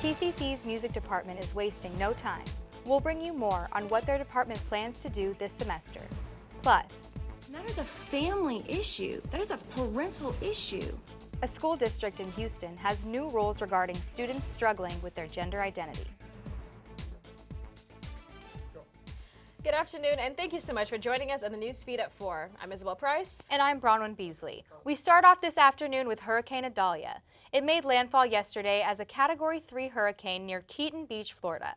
TCC's music department is wasting no time. We'll bring you more on what their department plans to do this semester. Plus, that is a family issue. That is a parental issue. A school district in Houston has new rules regarding students struggling with their gender identity. Good afternoon, and thank you so much for joining us on the NewsFeed at 4. I'm Isabel Price. And I'm Bronwyn Beasley. We start off this afternoon with Hurricane Idalia. It made landfall yesterday as a Category 3 hurricane near Keaton Beach, Florida.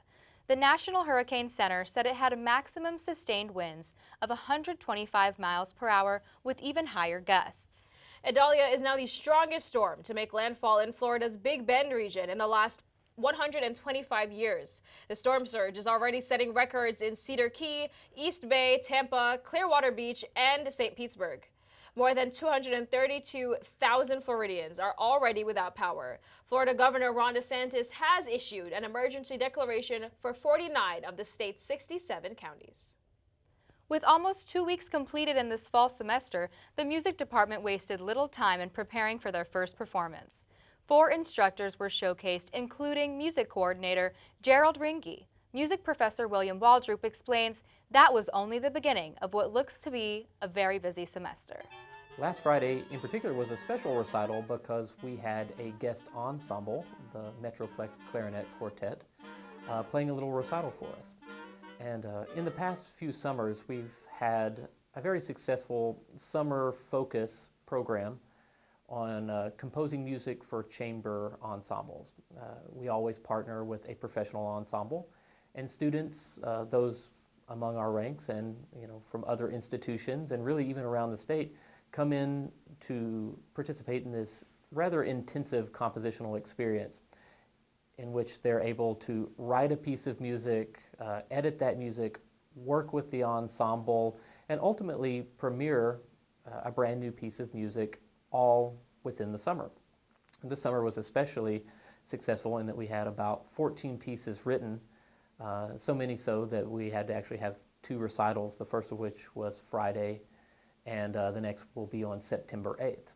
The National Hurricane Center said it had a maximum sustained winds of 125 miles per hour with even higher gusts. Idalia is now the strongest storm to make landfall in Florida's Big Bend region in the last 125 years. The storm surge is already setting records in Cedar Key, East Bay, Tampa, Clearwater Beach, and St. Petersburg. More than 232,000 Floridians are already without power. Florida Governor Ron DeSantis has issued an emergency declaration for 49 of the state's 67 counties. With almost 2 weeks completed in this fall semester, the music department wasted little time in preparing for their first performance. 4 instructors were showcased, including music coordinator Gerald Ringy. Music professor William Waldrop explains that was only the beginning of what looks to be a very busy semester. Last Friday in particular was a special recital because we had a guest ensemble, the Metroplex Clarinet Quartet, playing a little recital for us. And in the past few summers, we've had a very successful summer focus program on composing music for chamber ensembles. We always partner with a professional ensemble, and students, those among our ranks and from other institutions and really even around the state, come in to participate in this rather intensive compositional experience in which they're able to write a piece of music, edit that music, work with the ensemble, and ultimately premiere a brand new piece of music all within the summer. This summer was especially successful in that we had about 14 pieces written, so many so that we had to actually have 2 recitals, the first of which was Friday, and the next will be on September 8th.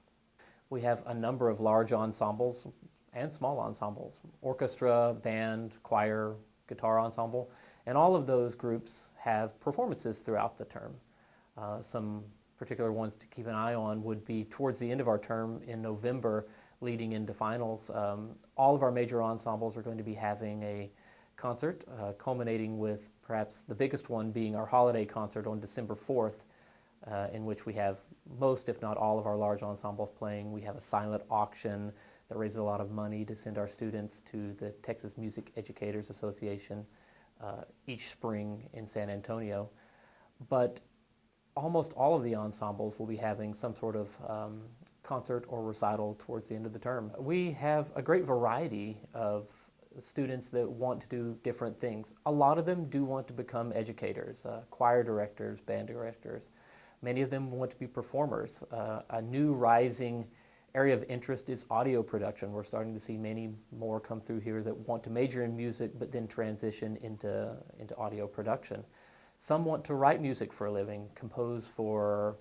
We have a number of large ensembles and small ensembles, orchestra, band, choir, guitar ensemble, and all of those groups have performances throughout the term. Some particular ones to keep an eye on would be towards the end of our term in November, leading into finals. All of our major ensembles are going to be having a concert, culminating with perhaps the biggest one being our holiday concert on December 4th, in which we have most, if not all, of our large ensembles playing. We have a silent auction that raises a lot of money to send our students to the Texas Music Educators Association each spring in San Antonio. But almost all of the ensembles will be having some sort of concert or recital towards the end of the term. We have a great variety of students that want to do different things. A lot of them do want to become educators, choir directors, band directors. Many of them want to be performers. A new rising area of interest is audio production. We're starting to see many more come through here that want to major in music but then transition into audio production. Some want to write music for a living, compose for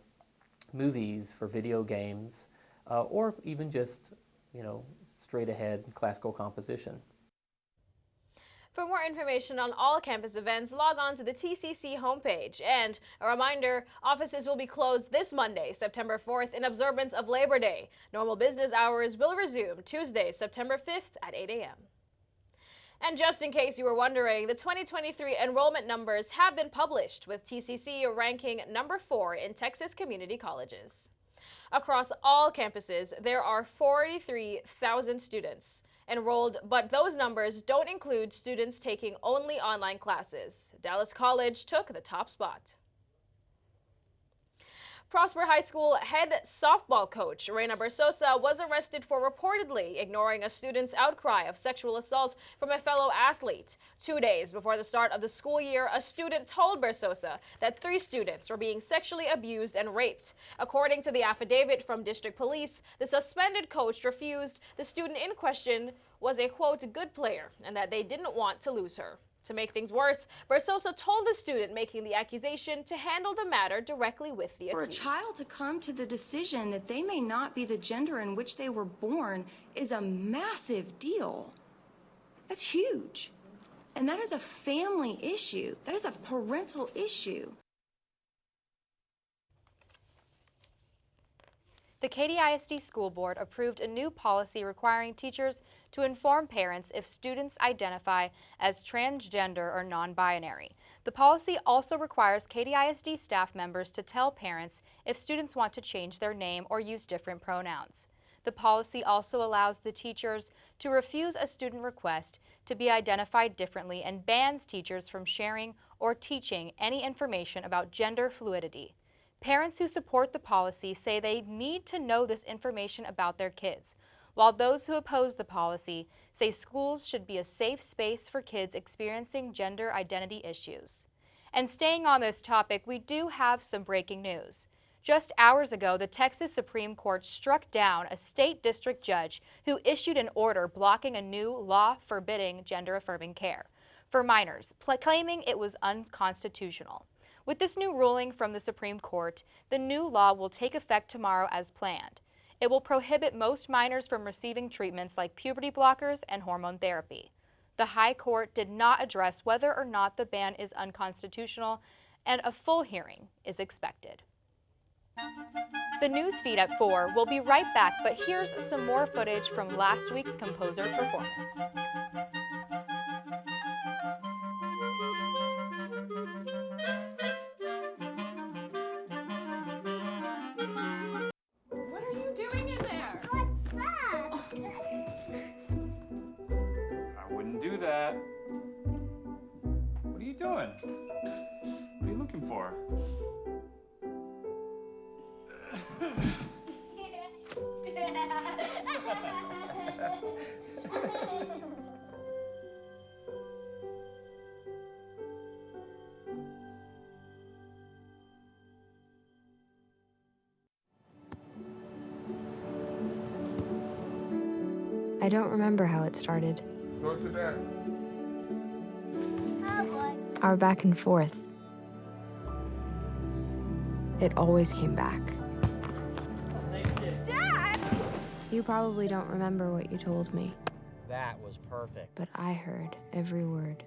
movies, for video games, or even just, straight ahead classical composition. For more information on all campus events, log on to the TCC homepage. And a reminder, offices will be closed this Monday, September 4th, in observance of Labor Day. Normal business hours will resume Tuesday, September 5th at 8 a.m. And just in case you were wondering, the 2023 enrollment numbers have been published, with TCC ranking number 4 in Texas community colleges. Across all campuses, there are 43,000 students enrolled, but those numbers don't include students taking only online classes. Dallas College took the top spot. Prosper High School head softball coach Reina Bersosa was arrested for reportedly ignoring a student's outcry of sexual assault from a fellow athlete. 2 days before the start of the school year, a student told Bersosa that 3 students were being sexually abused and raped. According to the affidavit from district police, the suspended coach refused the student in question was a, quote, good player and that they didn't want to lose her. To make things worse, Bersosa told the student making the accusation to handle the matter directly with the accused. For a child to come to the decision that they may not be the gender in which they were born is a massive deal. That's huge. And that is a family issue. That is a parental issue. The Katy ISD School Board approved a new policy requiring teachers to inform parents if students identify as transgender or non-binary. The policy also requires Katy ISD staff members to tell parents if students want to change their name or use different pronouns. The policy also allows the teachers to refuse a student request to be identified differently and bans teachers from sharing or teaching any information about gender fluidity. Parents who support the policy say they need to know this information about their kids, while those who oppose the policy say schools should be a safe space for kids experiencing gender identity issues. And staying on this topic, we do have some breaking news. Just hours ago, the Texas Supreme Court struck down a state district judge who issued an order blocking a new law forbidding gender-affirming care for minors, claiming it was unconstitutional. With this new ruling from the Supreme Court, the new law will take effect tomorrow as planned. It will prohibit most minors from receiving treatments like puberty blockers and hormone therapy. The High Court did not address whether or not the ban is unconstitutional, and a full hearing is expected. The NewsFeed at 4 will be right back, but here's some more footage from last week's composer performance. What are you doing in there? I wouldn't do that. What are you doing? What are you looking for? I don't remember how it started. Go to that. Our back and forth. It always came back. Dad! You probably don't remember what you told me, That was perfect. but I heard every word.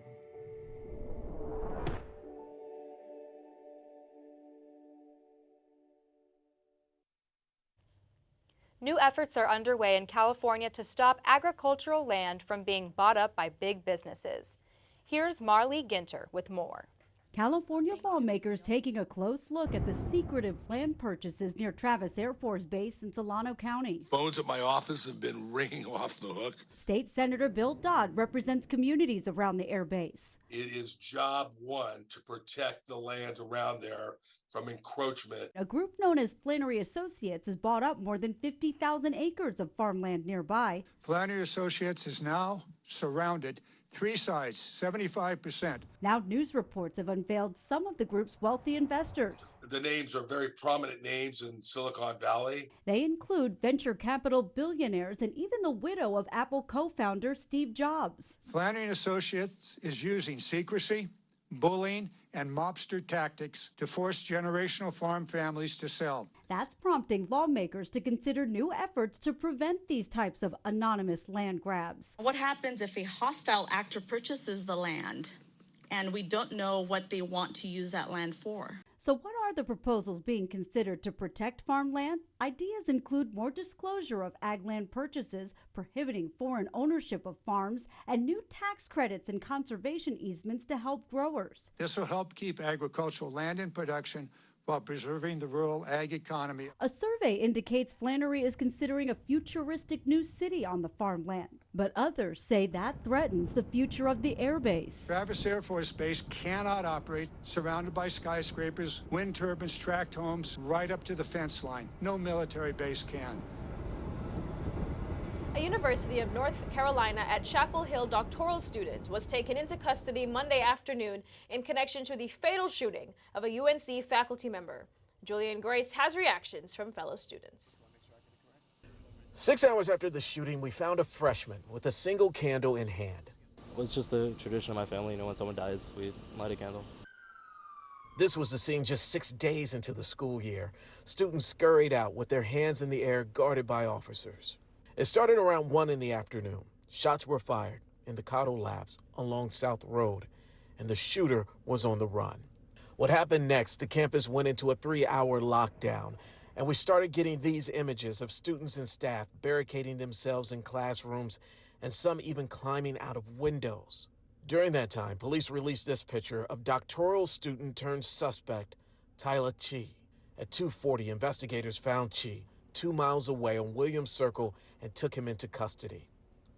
New efforts are underway in California to stop agricultural land from being bought up by big businesses. Here's Marley Ginter with more. California lawmakers taking a close look at the secretive land purchases near Travis Air Force Base in Solano County. Phones at my office have been ringing off the hook. State Senator Bill Dodd represents communities around the air base. It is job one to protect the land around there from encroachment. A group known as Flannery Associates has bought up more than 50,000 acres of farmland nearby. Flannery Associates is now surrounded, three sides, 75%. Now news reports have unveiled some of the group's wealthy investors. The names are very prominent names in Silicon Valley. They include venture capital billionaires and even the widow of Apple co-founder Steve Jobs. Flannery Associates is using secrecy, bullying, and mobster tactics to force generational farm families to sell. That's prompting lawmakers to consider new efforts to prevent these types of anonymous land grabs. What happens if a hostile actor purchases the land and we don't know what they want to use that land for? So what are the proposals being considered to protect farmland? Ideas include more disclosure of ag land purchases, prohibiting foreign ownership of farms, and new tax credits and conservation easements to help growers. This will help keep agricultural land in production while preserving the rural ag economy. A survey indicates Flannery is considering a futuristic new city on the farmland, but others say that threatens the future of the airbase. Travis Air Force Base cannot operate surrounded by skyscrapers, wind turbines, tract homes, right up to the fence line. No military base can. A University of North Carolina at Chapel Hill doctoral student was taken into custody Monday afternoon in connection to the fatal shooting of a UNC faculty member. Julian Grace has reactions from fellow students. 6 hours after the shooting, we found a freshman with a single candle in hand. It's just the tradition of my family, when someone dies, we light a candle. This was the scene just 6 days into the school year. Students scurried out with their hands in the air, guarded by officers. It started around 1 in the afternoon. Shots were fired. in the Cotto Labs along South Road, and the shooter was on the run. What happened next, the campus went into a 3-hour lockdown, and we started getting these images of students and staff barricading themselves in classrooms and some even climbing out of windows. During that time, police released this picture of doctoral student turned suspect, Tyler Chi. At 2:40, investigators found Chi 2 miles away on Williams Circle and took him into custody,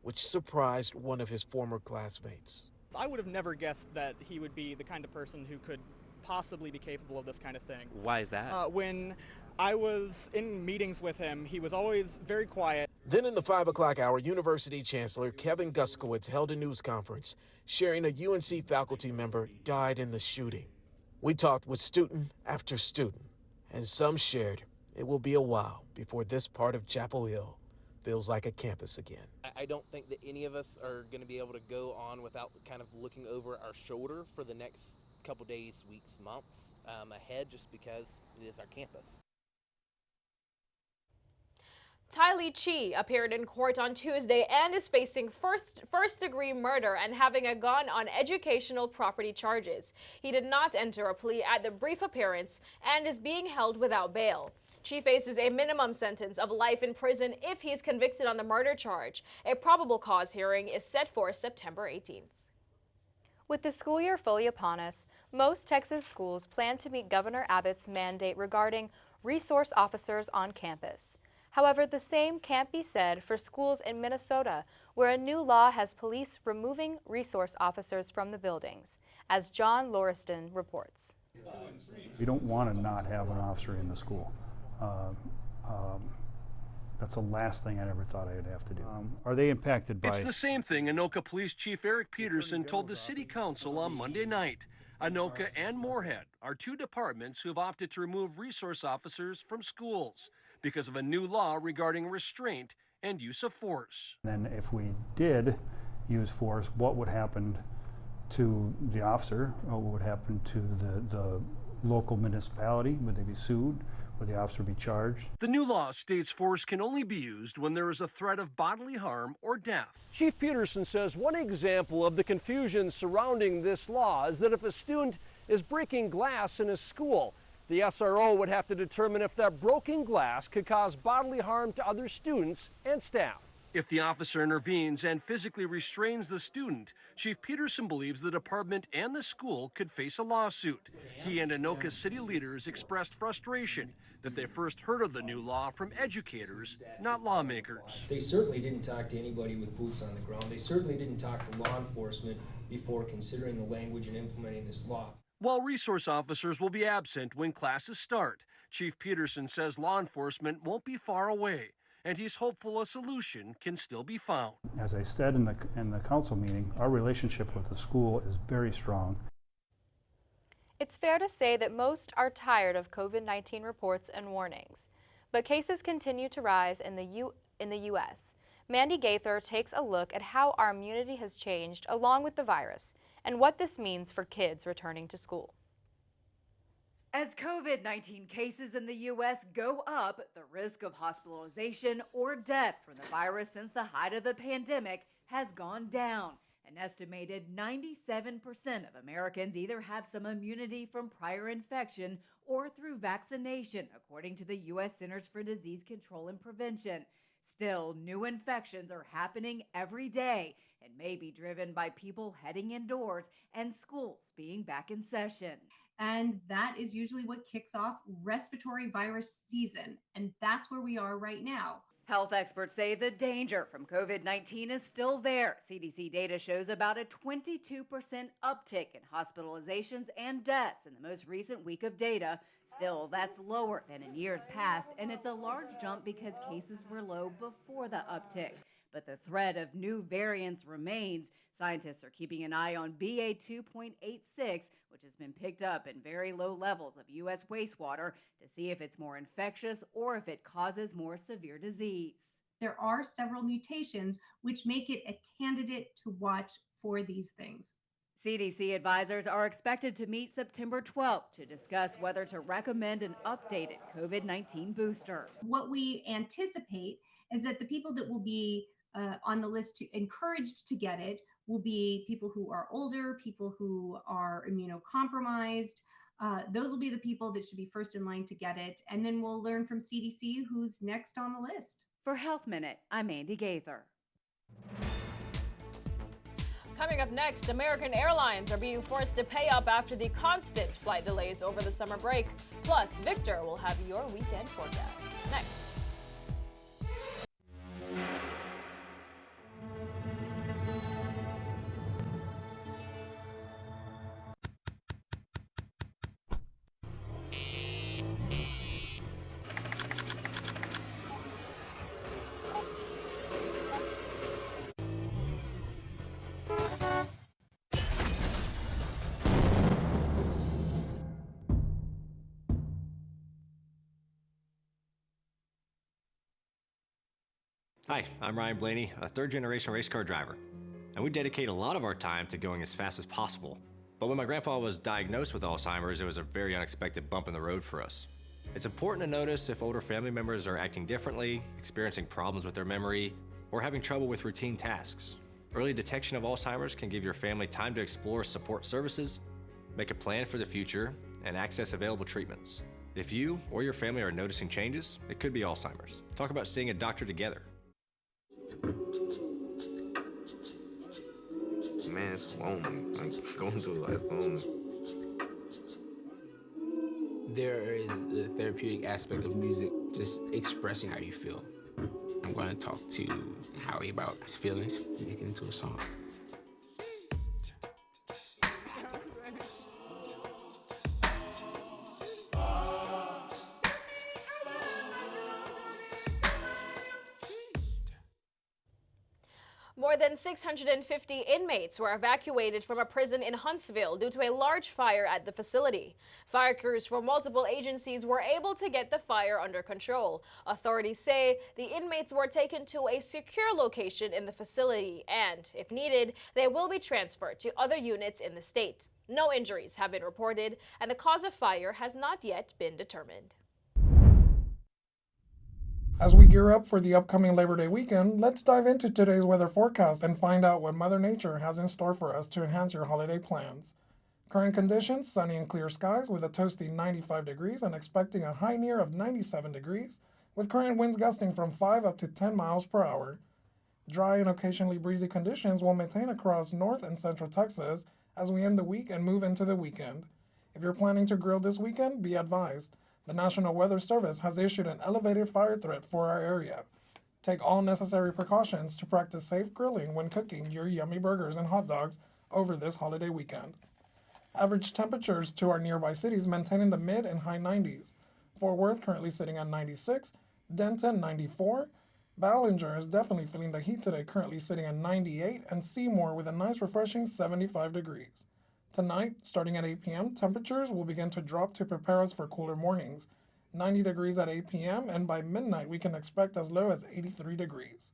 which surprised one of his former classmates. I would have never guessed that he would be the kind of person who could possibly be capable of this kind of thing. Why is that? When I was in meetings with him, he was always very quiet. Then in the 5 o'clock hour, University Chancellor Kevin Guskowitz held a news conference sharing a UNC faculty member died in the shooting. We talked with student after student, and some shared it will be a while before this part of Chapel Hill feels like a campus again. I don't think that any of us are going to be able to go on without kind of looking over our shoulder for the next couple days, weeks, months ahead, just because it is our campus. Tyler Chi appeared in court on Tuesday and is facing first-degree murder and having a gun on educational property charges. He did not enter a plea at the brief appearance and is being held without bail. Chi faces a minimum sentence of life in prison if he's convicted on the murder charge. A probable cause hearing is set for September 18th. With the school year fully upon us, most Texas schools plan to meet Governor Abbott's mandate regarding resource officers on campus. However, the same can't be said for schools in Minnesota, where a new law has police removing resource officers from the buildings, as John Lauriston reports. We don't want to not have an officer in the school. That's the last thing I ever thought I'd have to do. Are they impacted by... It's the same thing Anoka Police Chief Eric Peterson told the City Council on Monday night. Anoka and Moorhead are two departments who have opted to remove resource officers from schools because of a new law regarding restraint and use of force. Then if we did use force, what would happen to the officer? What would happen to the local municipality? Would they be sued? Would the officer be charged? The new law states force can only be used when there is a threat of bodily harm or death. Chief Peterson says one example of the confusion surrounding this law is that if a student is breaking glass in a school, the SRO would have to determine if that broken glass could cause bodily harm to other students and staff. If the officer intervenes and physically restrains the student, Chief Peterson believes the department and the school could face a lawsuit. He and Anoka city leaders expressed frustration that they first heard of the new law from educators, not lawmakers. They certainly didn't talk to anybody with boots on the ground. They certainly didn't talk to law enforcement before considering the language and implementing this law. While resource officers will be absent when classes start, Chief Peterson says law enforcement won't be far away, and he's hopeful a solution can still be found. As I said in the council meeting, our relationship with the school is very strong. It's fair to say that most are tired of COVID-19 reports and warnings, but cases continue to rise in the U.S. Mandy Gaither takes a look at how our immunity has changed along with the virus and what this means for kids returning to school. As COVID-19 cases in the U.S. go up, the risk of hospitalization or death from the virus since the height of the pandemic has gone down. An estimated 97% of Americans either have some immunity from prior infection or through vaccination, according to the U.S. Centers for Disease Control and Prevention. Still, new infections are happening every day and may be driven by people heading indoors and schools being back in session. And that is usually what kicks off respiratory virus season. And that's where we are right now. Health experts say the danger from COVID-19 is still there. CDC data shows about a 22% uptick in hospitalizations and deaths in the most recent week of data. Still, that's lower than in years past, and it's a large jump because cases were low before the uptick. But the threat of new variants remains. Scientists are keeping an eye on BA 2.86, which has been picked up in very low levels of U.S. wastewater, to see if it's more infectious or if it causes more severe disease. There are several mutations which make it a candidate to watch for these things. CDC advisors are expected to meet September 12th to discuss whether to recommend an updated COVID-19 booster. What we anticipate is that the people that will be on the list encouraged to get it will be people who are older, people who are immunocompromised. Those will be the people that should be first in line to get it. And then we'll learn from CDC who's next on the list. For Health Minute, I'm Andy Gaither. Coming up next, American Airlines are being forced to pay up after the constant flight delays over the summer break. Plus, Victor will have your weekend forecast. Next. Hi, I'm Ryan Blaney, a third-generation race car driver, and we dedicate a lot of our time to going as fast as possible. But when my grandpa was diagnosed with Alzheimer's, it was a very unexpected bump in the road for us. It's important to notice if older family members are acting differently, experiencing problems with their memory, or having trouble with routine tasks. Early detection of Alzheimer's can give your family time to explore support services, make a plan for the future, and access available treatments. If you or your family are noticing changes, it could be Alzheimer's. Talk about seeing a doctor together. Man, it's lonely. Like, going through life lonely. There is the therapeutic aspect of music, just expressing how you feel. I'm going to talk to Howie about his feelings, make it into a song. More than 650 inmates were evacuated from a prison in Huntsville due to a large fire at the facility. Fire crews from multiple agencies were able to get the fire under control. Authorities say the inmates were taken to a secure location in the facility and, if needed, they will be transferred to other units in the state. No injuries have been reported, and the cause of fire has not yet been determined. As we gear up for the upcoming Labor Day weekend, let's dive into today's weather forecast and find out what Mother Nature has in store for us to enhance your holiday plans. Current conditions, sunny and clear skies with a toasty 95 degrees and expecting a high near of 97 degrees, with current winds gusting from 5 up to 10 miles per hour. Dry and occasionally breezy conditions will maintain across north and central Texas as we end the week and move into the weekend. If you're planning to grill this weekend, be advised. The National Weather Service has issued an elevated fire threat for our area. Take all necessary precautions to practice safe grilling when cooking your yummy burgers and hot dogs over this holiday weekend. Average temperatures to our nearby cities maintain in the mid and high 90s. Fort Worth currently sitting at 96, Denton 94, Ballinger is definitely feeling the heat today, currently sitting at 98, and Seymour with a nice refreshing 75 degrees. Tonight, starting at 8 p.m., temperatures will begin to drop to prepare us for cooler mornings. 90 degrees at 8 p.m., and by midnight, we can expect as low as 83 degrees.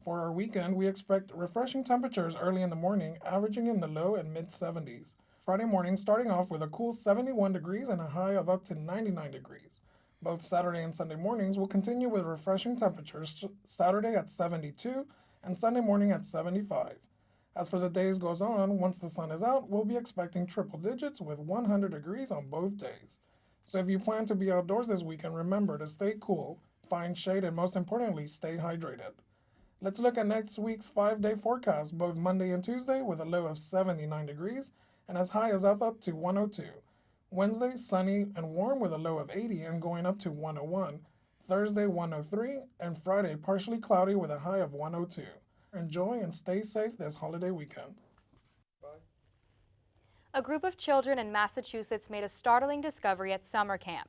For our weekend, we expect refreshing temperatures early in the morning, averaging in the low and mid-70s. Friday morning, starting off with a cool 71 degrees and a high of up to 99 degrees. Both Saturday and Sunday mornings will continue with refreshing temperatures, Saturday at 72 and Sunday morning at 75. As for the days goes on, once the sun is out, we'll be expecting triple digits with 100 degrees on both days. So if you plan to be outdoors this weekend, remember to stay cool, find shade, and most importantly, stay hydrated. Let's look at next week's 5-day forecast, both Monday and Tuesday with a low of 79 degrees and as high as up to 102. Wednesday, sunny and warm with a low of 80 and going up to 101. Thursday, 103, and Friday, partially cloudy with a high of 102. Enjoy and stay safe this holiday weekend. A group of children in Massachusetts made a startling discovery at summer camp.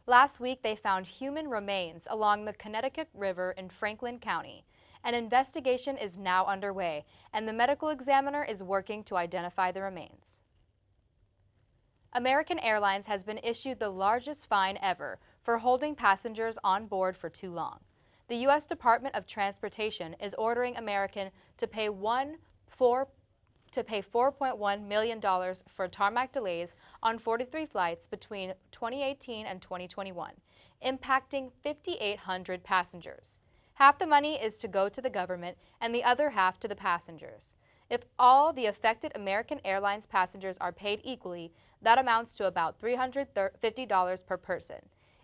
Last week, they found human remains along the Connecticut River in Franklin County. An investigation is now underway, and the medical examiner is working to identify the remains. American Airlines has been issued the largest fine ever for holding passengers on board for too long. The U.S. Department of Transportation is ordering American to pay $4.1 million for tarmac delays on 43 flights between 2018 and 2021, impacting 5,800 passengers. Half the money is to go to the government and the other half to the passengers. If all the affected American Airlines passengers are paid equally, that amounts to about $350 per person.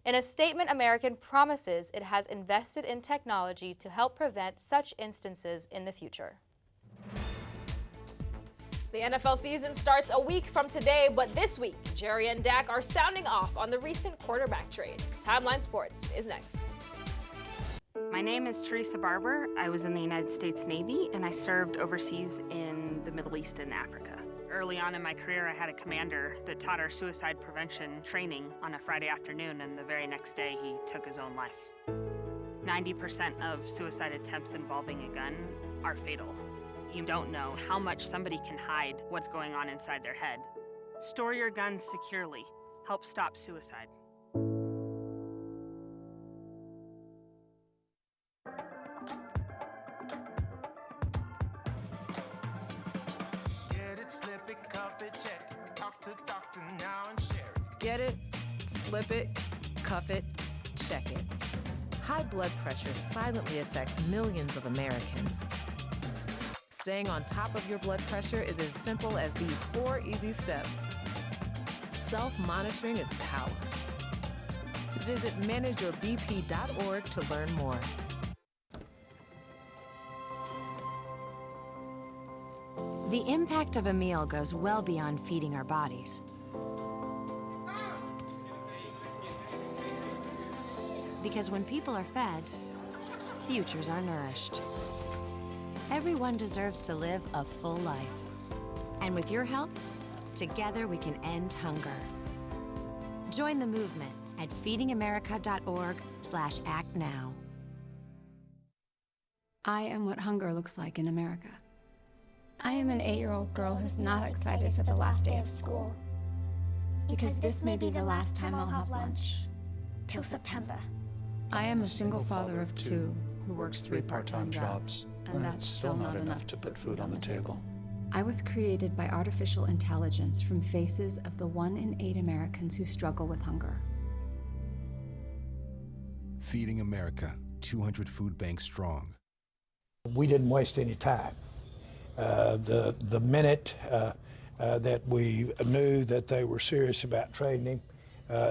In a statement, American promises it has invested in technology to help prevent such instances in the future. The NFL season starts a week from today, but this week, Jerry and Dak are sounding off on the recent quarterback trade. Timeline Sports is next. My name is Teresa Barber. I was in the United States Navy, and I served overseas in the Middle East and Africa. Early on in my career, I had a commander that taught our suicide prevention training on a Friday afternoon, and the very next day, he took his own life. 90% of suicide attempts involving a gun are fatal. You don't know how much somebody can hide what's going on inside their head. Store your guns securely. Help stop suicide. Get it, slip it, cuff it, check it. High blood pressure silently affects millions of Americans. Staying on top of your blood pressure is as simple as these 4 easy steps. Self-monitoring is power. Visit manageyourbp.org to learn more. The impact of a meal goes well beyond feeding our bodies. Because when people are fed, futures are nourished. Everyone deserves to live a full life. And with your help, together we can end hunger. Join the movement at feedingamerica.org/actnow. I am what hunger looks like in America. I am an 8-year-old girl who's not excited for the last day of school. Because this may be the last time I'll have lunch. Till September. I am a single father of 2 who works 3 part-time jobs, and that's still not enough to put food on the table. I was created by artificial intelligence from faces of the 1 in 8 Americans who struggle with hunger. Feeding America, 200 food banks strong. We didn't waste any time. The minute that we knew that they were serious about trading him,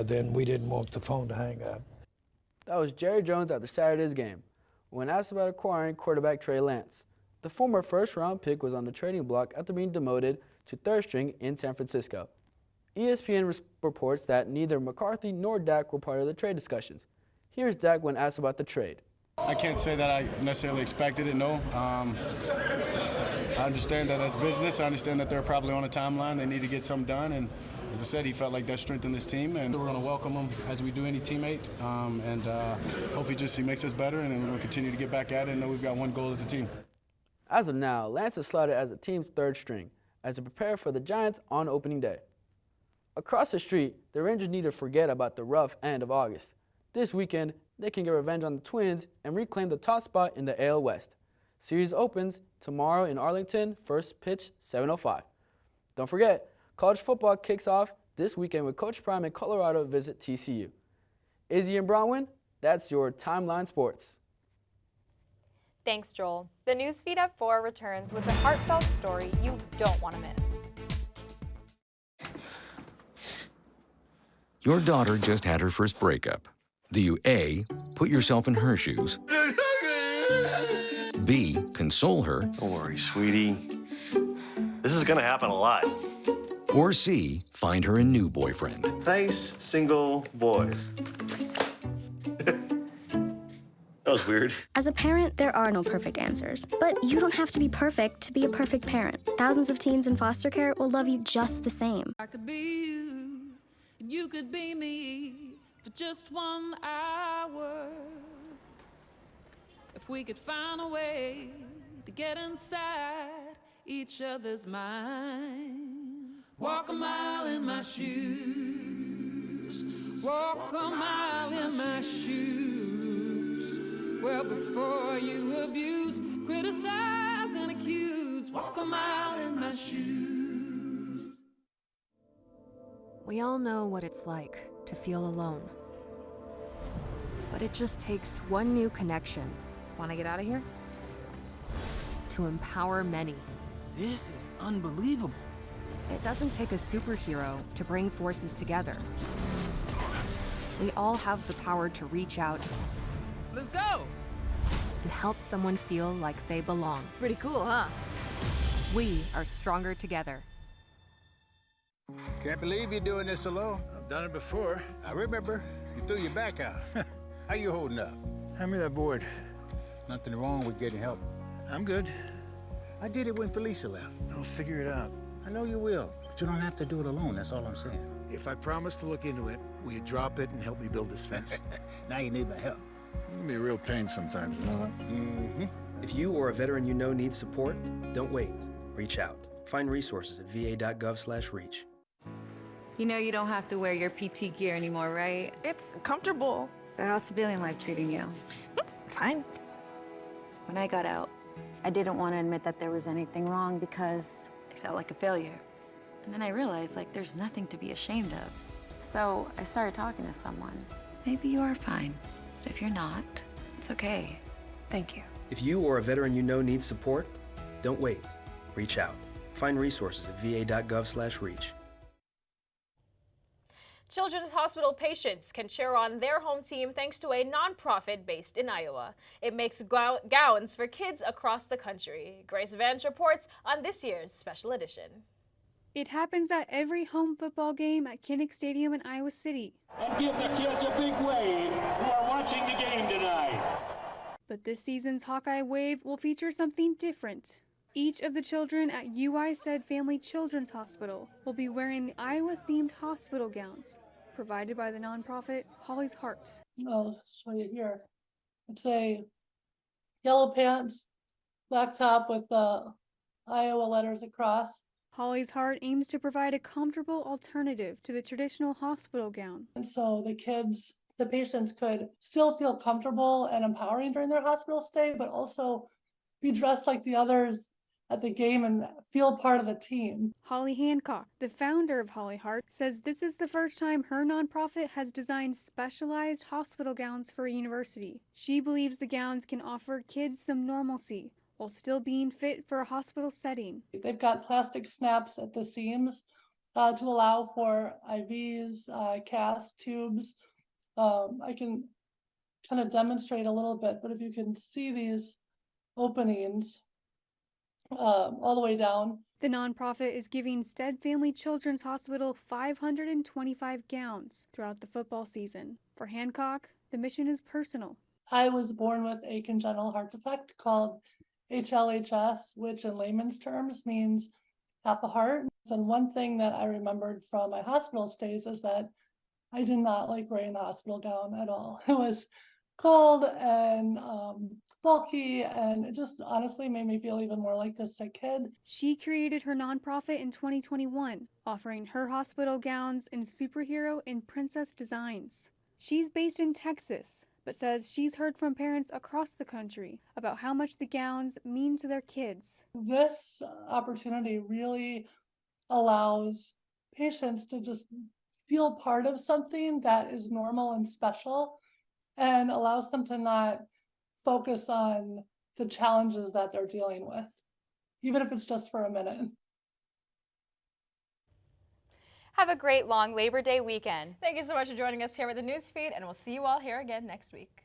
then we didn't want the phone to hang up. That was Jerry Jones after Saturday's game, when asked about acquiring quarterback Trey Lance. The former first-round pick was on the trading block after being demoted to third string in San Francisco. ESPN reports that neither McCarthy nor Dak were part of the trade discussions. Here's Dak when asked about the trade. I can't say that I necessarily expected it, no. I understand that as business. I understand that they're probably on a timeline. They need to get something done, and as I said, he felt like that strengthened this team, and we're going to welcome him as we do any teammate, and hopefully he makes us better, and then we're going to continue to get back at it and know we've got one goal as a team. As of now, Lance is slotted as the team's third string as they prepare for the Giants on opening day. Across the street, the Rangers need to forget about the rough end of August. This weekend, they can get revenge on the Twins and reclaim the top spot in the AL West. Series opens tomorrow in Arlington, first pitch 7:05. Don't forget, college football kicks off this weekend with Coach Prime and Colorado visit TCU. Izzy and Bronwyn, that's your Timeline Sports. Thanks, Joel. The Newsfeed at 4 returns with a heartfelt story you don't want to miss. Your daughter just had her first breakup. Do you A, put yourself in her shoes? B, console her? Don't worry, sweetie. This is gonna happen a lot. Or C, find her a new boyfriend? Nice single boys. That was weird. As a parent, there are no perfect answers. But you don't have to be perfect to be a perfect parent. Thousands of teens in foster care will love you just the same. I could be you, and you could be me for just 1 hour. If we could find a way to get inside each other's minds. Walk a mile in my shoes. Walk a mile in my shoes. Well, before you abuse, criticize, and accuse. Walk a mile in my shoes. We all know what it's like to feel alone. But it just takes one new connection. Want to get out of here? To empower many. This is unbelievable. It doesn't take a superhero to bring forces together. We all have the power to reach out Let's go! and help someone feel like they belong. Pretty cool, huh? We are stronger together. Can't believe you're doing this alone. I've done it before. I remember. You threw your back out. How you holding up? Hand me that board. Nothing wrong with getting help. I'm good. I did it when Felicia left. I'll figure it out. I know you will, but you don't have to do it alone. That's all I'm saying. If I promise to look into it, will you drop it and help me build this fence? Now you need my help. It can be a real pain sometimes, you know that? Mm-hmm. If you or a veteran you know needs support, don't wait. Reach out. Find resources at va.gov/reach. You know you don't have to wear your PT gear anymore, right? It's comfortable. So how's civilian life treating you? It's fine. When I got out, I didn't want to admit that there was anything wrong because it felt like a failure. And then I realized, like, there's nothing to be ashamed of. So I started talking to someone. Maybe you are fine, but if you're not, it's okay. Thank you. If you or a veteran you know needs support, don't wait. Reach out. Find resources at va.gov/reach. Children's Hospital patients can cheer on their home team thanks to a nonprofit based in Iowa. It makes gowns for kids across the country. Grace Vance reports on this year's special edition. It happens at every home football game at Kinnick Stadium in Iowa City. And give the kids a big wave who are watching the game tonight. But this season's Hawkeye Wave will feature something different. Each of the children at UI Stead Family Children's Hospital will be wearing the Iowa-themed hospital gowns provided by the nonprofit Holly's Heart. I'll show you here. It's a yellow pants, black top with Iowa letters across. Holly's Heart aims to provide a comfortable alternative to the traditional hospital gown. And so the patients could still feel comfortable and empowering during their hospital stay, but also be dressed like the others at the game and feel part of the team. Holly Hancock, the founder of Holly Heart, says this is the first time her nonprofit has designed specialized hospital gowns for a university. She believes the gowns can offer kids some normalcy while still being fit for a hospital setting. They've got plastic snaps at the seams to allow for IVs, cast tubes. I can kind of demonstrate a little bit, but if you can see these openings all the way down. The nonprofit is giving Stead Family Children's Hospital 525 gowns throughout the football season. For Hancock, the mission is personal. I was born with a congenital heart defect called HLHS, which in layman's terms means half a heart. And one thing that I remembered from my hospital stays is that I did not like wearing the hospital gown at all. It was cold and bulky, and it just honestly made me feel even more like this sick kid. She created her nonprofit in 2021, offering her hospital gowns in superhero and princess designs. She's based in Texas, but says she's heard from parents across the country about how much the gowns mean to their kids. This opportunity really allows patients to just feel part of something that is normal and special, and allows them to not focus on the challenges that they're dealing with, even if it's just for a minute. Have a great long Labor Day weekend. Thank you so much for joining us here with the Newsfeed, and we'll see you all here again next week.